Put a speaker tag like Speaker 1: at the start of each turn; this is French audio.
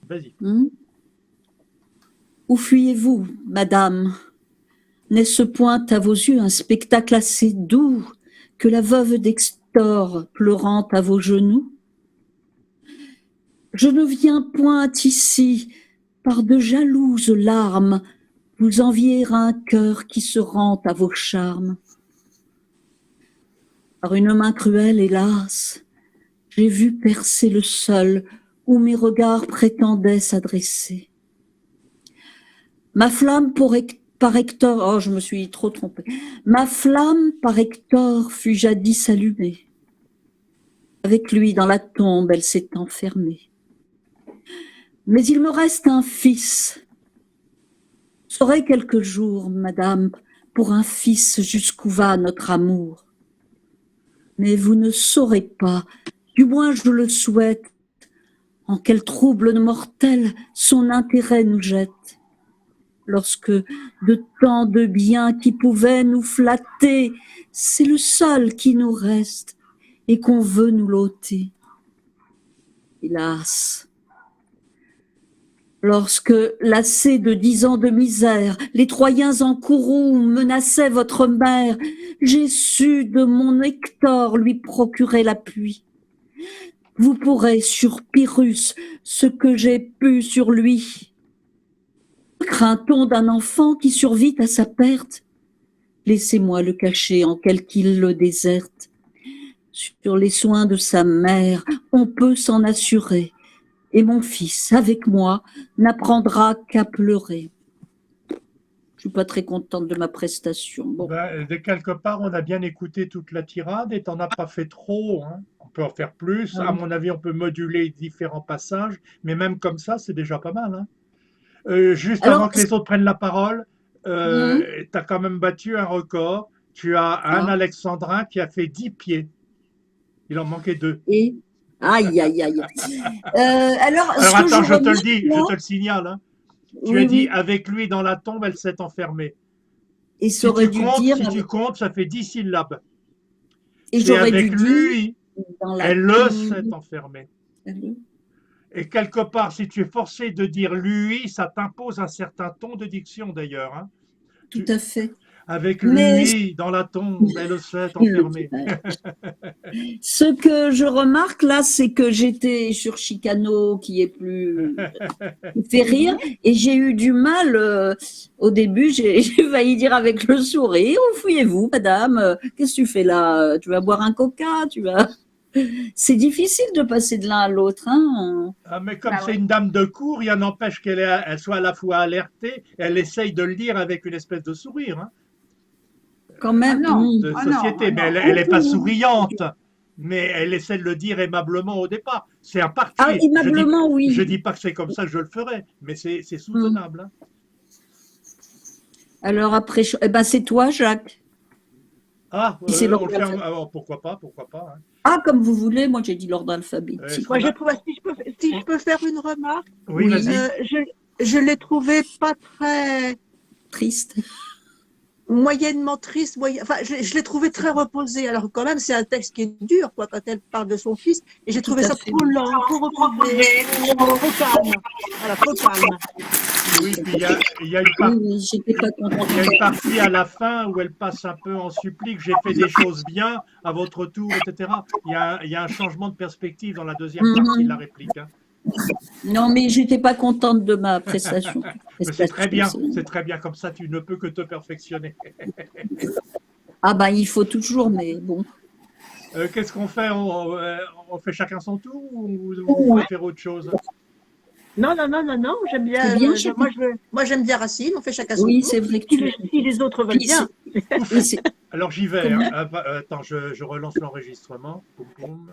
Speaker 1: Vas-y.
Speaker 2: Où fuyez-vous, madame? N'est-ce point à vos yeux un spectacle assez doux que la veuve d'Hector pleurant à vos genoux? Je ne viens point ici par de jalouses larmes vous envier un cœur qui se rend à vos charmes. Par une main cruelle, hélas, j'ai vu percer le sol où mes regards prétendaient s'adresser. Ma flamme par Hector, oh je me suis trop trompée, ma flamme par Hector fut jadis allumée. Avec lui dans la tombe, elle s'est enfermée. Mais il me reste un fils. Saurai quelques jours, madame, pour un fils jusqu'où va notre amour. Mais vous ne saurez pas, du moins je le souhaite, en quel trouble mortel son intérêt nous jette. Lorsque de tant de biens qui pouvaient nous flatter, c'est le seul qui nous reste et qu'on veut nous l'ôter. Hélas, lorsque, lassés de 10 ans de misère, les Troyens en courroux menaçaient votre mère, j'ai su de mon Hector lui procurer l'appui. Vous pourrez sur Pyrrhus ce que j'ai pu sur lui. Craint-on d'un enfant qui survit à sa perte? Laissez-moi le cacher en quelque île le déserte. Sur les soins de sa mère, on peut s'en assurer. Et mon fils, avec moi, n'apprendra qu'à pleurer. Je suis pas très contente de ma prestation. Bon.
Speaker 1: De quelque part, on a bien écouté toute la tirade et t'en as pas fait trop. Hein. On peut en faire plus. À mon avis, on peut moduler différents passages. Mais même comme ça, c'est déjà pas mal. Hein. Juste
Speaker 2: Alors,
Speaker 1: avant que les autres prennent la parole, tu as quand même battu un record. Tu as un alexandrin qui a fait 10 pieds. Il en manquait 2.
Speaker 2: Et aïe, aïe, aïe. Alors
Speaker 1: attends, je te le dis, je te le signale. Hein. Tu as dit,
Speaker 2: oui.
Speaker 1: avec lui dans la tombe, elle s'est enfermée.
Speaker 2: Et si
Speaker 1: tu comptes, ça fait 10 syllabes.
Speaker 2: Et j'aurais dû
Speaker 1: avec lui, elle s'est enfermée. Et quelque part, si tu es forcé de dire lui, ça t'impose un certain ton de diction d'ailleurs. Hein.
Speaker 2: Tout à fait.
Speaker 1: Avec lui, dans la tombe, elle s'est enfermée.
Speaker 2: Ce que je remarque là, c'est que j'étais sur Chicano, qui est plus fait rire, et j'ai eu du mal au début. J'ai failli dire avec le sourire: où fouillez-vous, madame? Qu'est-ce que tu fais là? Tu vas boire un coca? Tu vas... C'est difficile de passer de l'un à l'autre. Hein.
Speaker 1: Ah, mais comme c'est une dame de cour, il y en empêche qu'elle soit à la fois alertée, elle essaye de le dire avec une espèce de sourire. Hein.
Speaker 2: Quand même.
Speaker 1: De société, mais elle n'est pas souriante, mais elle essaie de le dire aimablement au départ. C'est un parti.
Speaker 2: Ah, aimablement, oui.
Speaker 1: Je dis pas que c'est comme ça que je le ferai, mais c'est soutenable. Hein.
Speaker 2: Alors après, c'est toi, Jacques.
Speaker 1: Ah, pourquoi pas, pourquoi pas. Hein.
Speaker 2: Ah, comme vous voulez, moi j'ai dit l'ordre alphabétique.
Speaker 3: Moi, si je peux faire une remarque,
Speaker 1: oui. Vas-y.
Speaker 3: Je l'ai trouvé pas très
Speaker 2: triste.
Speaker 3: Moyennement triste, enfin, je l'ai trouvé très reposé. Alors quand même, c'est un texte qui est dur, quoi, quand elle parle de son fils. Et j'ai trouvé ça trop lent, trop reposé, trop calme. Voilà, trop calme.
Speaker 1: Oui, puis il y a une partie à la fin où elle passe un peu en supplique. J'ai fait des choses bien à votre tour, etc. Il y a un changement de perspective dans la deuxième partie de la réplique. Hein.
Speaker 2: Non, mais j'étais pas contente de ma prestation.
Speaker 1: C'est très bien, comme ça tu ne peux que te perfectionner.
Speaker 2: Ah ben il faut toujours, mais bon.
Speaker 1: Qu'est-ce qu'on fait? On fait chacun son tour ou on va faire autre chose?
Speaker 3: Non, j'aime bien. Moi j'aime bien Racine, on fait chacun son tour.
Speaker 2: Oui, c'est vrai que
Speaker 3: si les autres veulent bien.
Speaker 1: Alors j'y vais. Hein. Attends, je relance l'enregistrement. Boum, boum.